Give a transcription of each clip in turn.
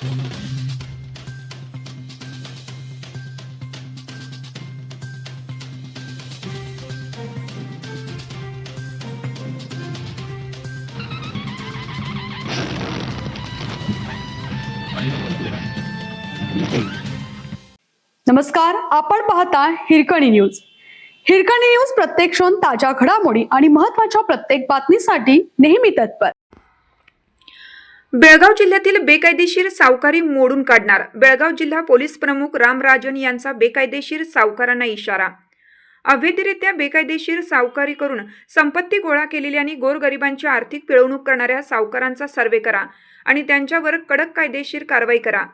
नमस्कार, आपण पाहता हिरकणी न्यूज. हिरकणी न्यूज प्रत्येक क्षण ताज्या घडामोडी आणि महत्त्वाच्या प्रत्येक बातमीसाठी नेहमी तत्पर. बेळगाव जिल्ह्यातील बेकायदेशीर सावकारी मोडून काढणार. बेळगाव जिल्हा पोलीस प्रमुख राम राजन यांचा बेकायदेशीर सावकारांना इशारा. अवैधरित्या बेकायदेशीर सावकारी करून संपत्ती गोळा केलेल्या आणि गोरगरिबांची आर्थिक पिळवणूक करणाऱ्या सावकारांचा सर्वे करा आणि त्यांच्यावर कडक कायदेशीर कारवाई करा.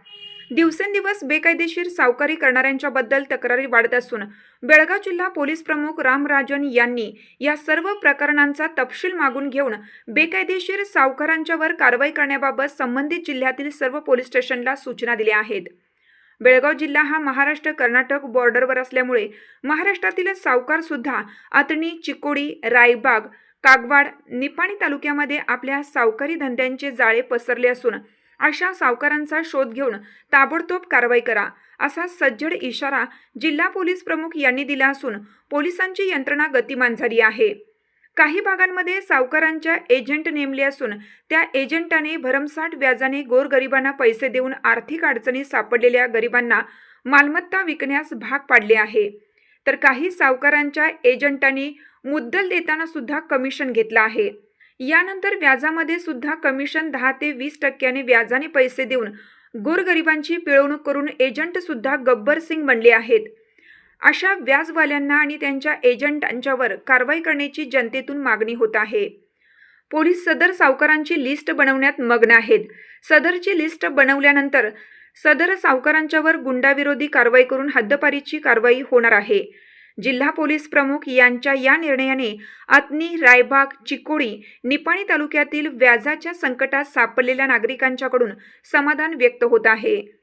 दिवसेंदिवस बेकायदेशीर सावकारी करणाऱ्यांच्या बद्दल तक्रारी वाढत असून बेळगाव जिल्हा पोलीस प्रमुख राम राजन यांनी या सर्व प्रकरणांचा तपशील मागून घेऊन बेकायदेशीर सावकारांच्यावर कारवाई करण्याबाबत संबंधित जिल्ह्यातील सर्व पोलीस स्टेशनला सूचना दिल्या आहेत. बेळगाव जिल्हा हा महाराष्ट्र कर्नाटक बॉर्डरवर असल्यामुळे महाराष्ट्रातील सावकार सुद्धा आतणी, चिकोडी, रायबाग, कागवाड, निपाणी तालुक्यामध्ये आपल्या सावकारी धंद्यांचे जाळे पसरले असून अशा सावकारांचा शोध घेऊन ताबडतोब कारवाई करा, असा सज्जड इशारा जिल्हा पोलीस प्रमुख यांनी दिला असून पोलिसांची यंत्रणा गतिमान झाली आहे. काही भागांमध्ये सावकारांच्या एजंट नेमले असून त्या एजंटाने भरमसाठ व्याजाने गोरगरिबांना पैसे देऊन आर्थिक अडचणीत सापडलेल्या गरिबांना मालमत्ता विकण्यास भाग पाडले आहे. तर काही सावकारांच्या एजंटांनी मुद्दल देताना सुद्धा कमिशन घेतलं आहे. यानंतर व्याजामध्ये सुद्धा कमिशन 10 ते 20% व्याजाने पैसे देऊन गोरगरिबांची पिळवणूक करून एजंट सुद्धा गब्बर सिंग बनले आहेत. अशा व्याजवाल्यांना आणि त्यांच्या एजंटांच्यावर कारवाई करण्याची जनतेतून मागणी होत आहे. पोलीस सदर सावकारांची लिस्ट बनवण्यात मग्न आहेत. सदरची लिस्ट बनवल्यानंतर सदर सावकारांच्यावर गुंडाविरोधी कारवाई करून हद्दपारीची कारवाई होणार आहे. जिल्हा पोलीस प्रमुख यांच्या या निर्णयाने आतनी, रायबाग, चिकोडी, निपाणी तालुक्यातील व्याजाच्या संकटात सापडलेल्या नागरिकांच्याकडून समाधान व्यक्त होत आहे.